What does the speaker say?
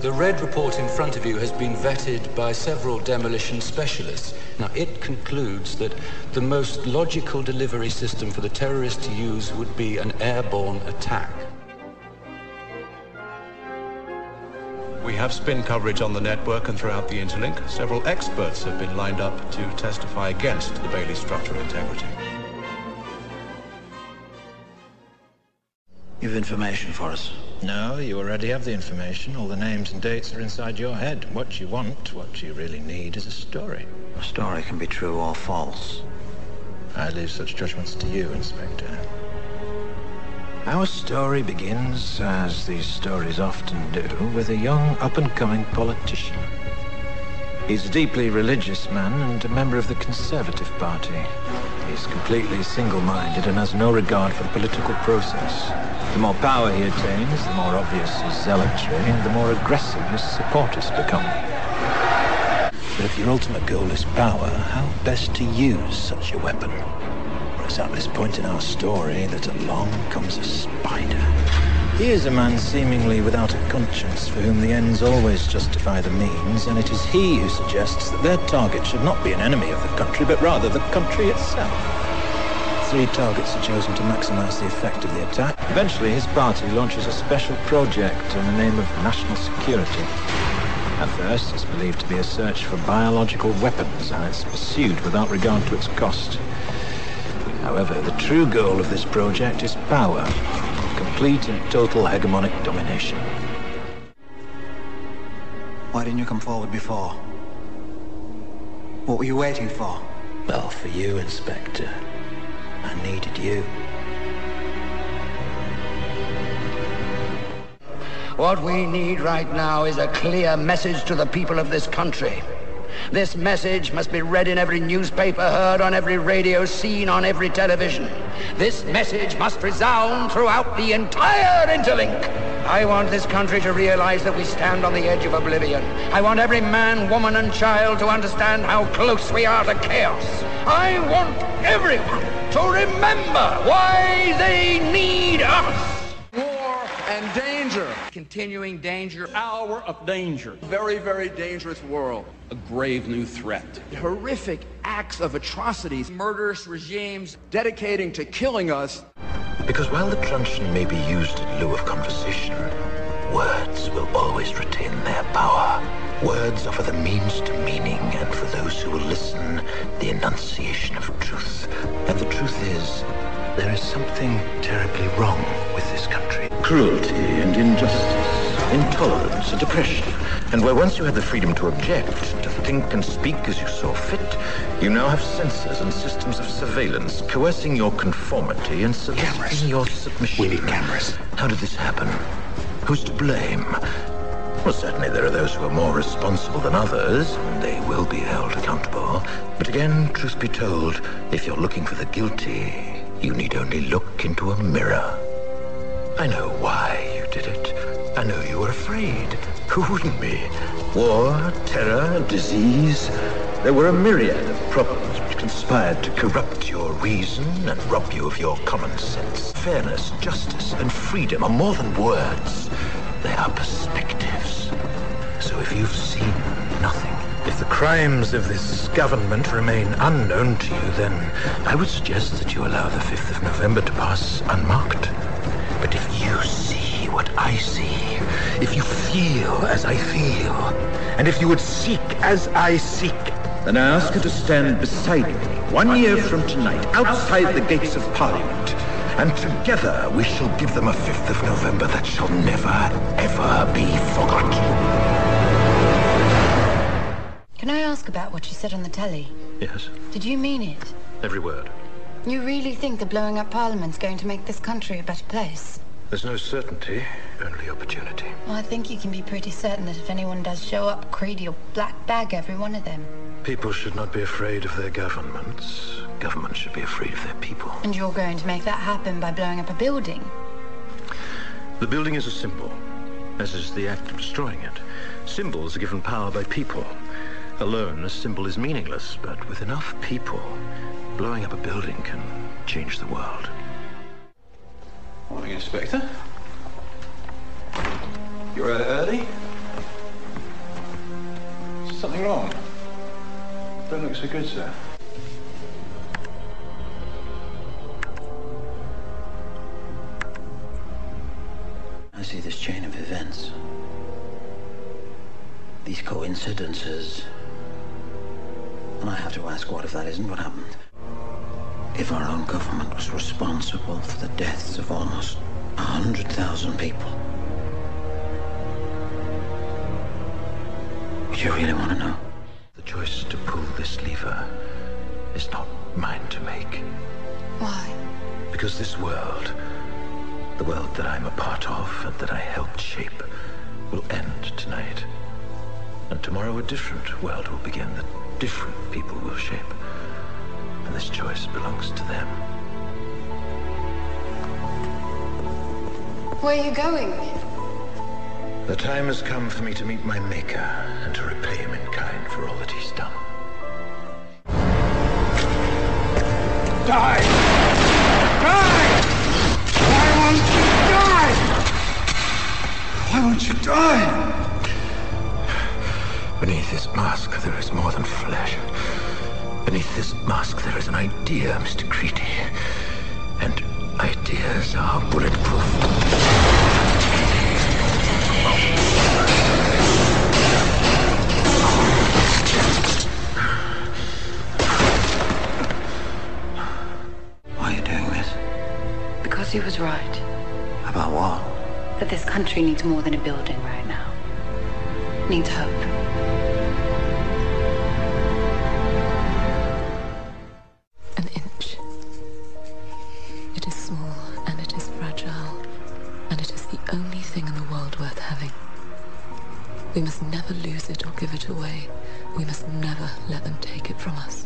The red report in front of you has been vetted by several demolition specialists. Now, it concludes that the most logical delivery system for the terrorists to use would be an airborne attack. We have spin coverage on the network and throughout the interlink. Several experts have been lined up to testify against the Bailey structural integrity. You have information for us? No, you already have the information. All the names and dates are inside your head. What you want, what you really need, is a story. A story can be true or false. I leave such judgments to you, Inspector. Our story begins, as these stories often do, with a young, up-and-coming politician. He's a deeply religious man and a member of the Conservative Party. He's completely single-minded and has no regard for the political process. The more power he attains, the more obvious his zealotry, and the more aggressive his supporters become. But if your ultimate goal is power, how best to use such a weapon? Well, it's at this point in our story that along comes a spider. He is a man seemingly without a conscience, for whom the ends always justify the means, and it is he who suggests that their target should not be an enemy of the country, but rather the country itself. 3 targets are chosen to maximize the effect of the attack. Eventually, his party launches a special project in the name of national security. At first, it's believed to be a search for biological weapons, and it's pursued without regard to its cost. However, the true goal of this project is power. Complete and total hegemonic domination. Why didn't you come forward before? What were you waiting for? Well, for you, Inspector. I needed you. What we need right now is a clear message to the people of this country. This message must be read in every newspaper, heard on every radio, seen on every television. This message must resound throughout the entire interlink. I want this country to realize that we stand on the edge of oblivion. I want every man, woman, and child to understand how close we are to chaos. I want everyone to remember why they need us. War and danger. Continuing danger. Hour of danger. Very, very dangerous world. A grave new threat. Horrific acts of atrocities. Murderous regimes dedicating to killing us. Because while the truncheon may be used in lieu of conversation, words will always retain their power. Words offer the means to meaning, and for those who will listen, the enunciation of truth. And the truth is, there is something terribly wrong with this country. Cruelty and injustice, intolerance and oppression. And where once you had the freedom to object, to think and speak as you saw fit, you now have censors and systems of surveillance coercing your conformity and soliciting your submission. We need cameras. How did this happen? Who's to blame? Well, certainly there are those who are more responsible than others, and they will be held accountable. But again, truth be told, if you're looking for the guilty, you need only look into a mirror. I know why you did it. I know you were afraid. Who wouldn't be? War, terror, disease. There were a myriad of problems which conspired to corrupt your reason and rob you of your common sense. Fairness, justice, and freedom are more than words. They are perspectives. So if you've seen nothing, if the crimes of this government remain unknown to you, then I would suggest that you allow the 5th of November to pass unmarked. But if you see what I see, if you feel as I feel, and if you would seek as I seek, then I ask you to stand beside me 1 year from tonight, outside the gates of Parliament, and together we shall give them a 5th of November that shall never, ever be forgotten. Can I ask about what you said on the telly? Yes. Did you mean it? Every word. You really think that blowing up Parliament's going to make this country a better place? There's no certainty, only opportunity. Well, I think you can be pretty certain that if anyone does show up, Creedy will black bag every one of them. People should not be afraid of their governments. Governments should be afraid of their people. And you're going to make that happen by blowing up a building? The building is a symbol, as is the act of destroying it. Symbols are given power by people. Alone, a symbol is meaningless, but with enough people, blowing up a building can change the world. Morning, Inspector. You're out early? Is something wrong? Don't look so good, sir. I see this chain of events. These coincidences. And I have to ask, what if that isn't what happened? If our own government was responsible for the deaths of almost 100,000 people. Would you really want to know? The choice to pull this lever is not mine to make. Why? Because this world, the world that I'm a part of and that I helped shape, will end tonight. And tomorrow a different world will begin that different people will shape. And this choice belongs to them. Where are you going? The time has come for me to meet my maker and to repay him in kind for all that he's done. Die! Die! Why won't you die? Why won't you die? Beneath this mask, there is more than flesh. Beneath this mask, there is an idea, Mr. Creedy. And ideas are bulletproof. Why are you doing this? Because he was right. About what? That this country needs more than a building right now. Needs hope. An inch. It is small, and it is fragile, and it is the only thing in the world worth having. We must never lose it or give it away. We must never let them take it from us.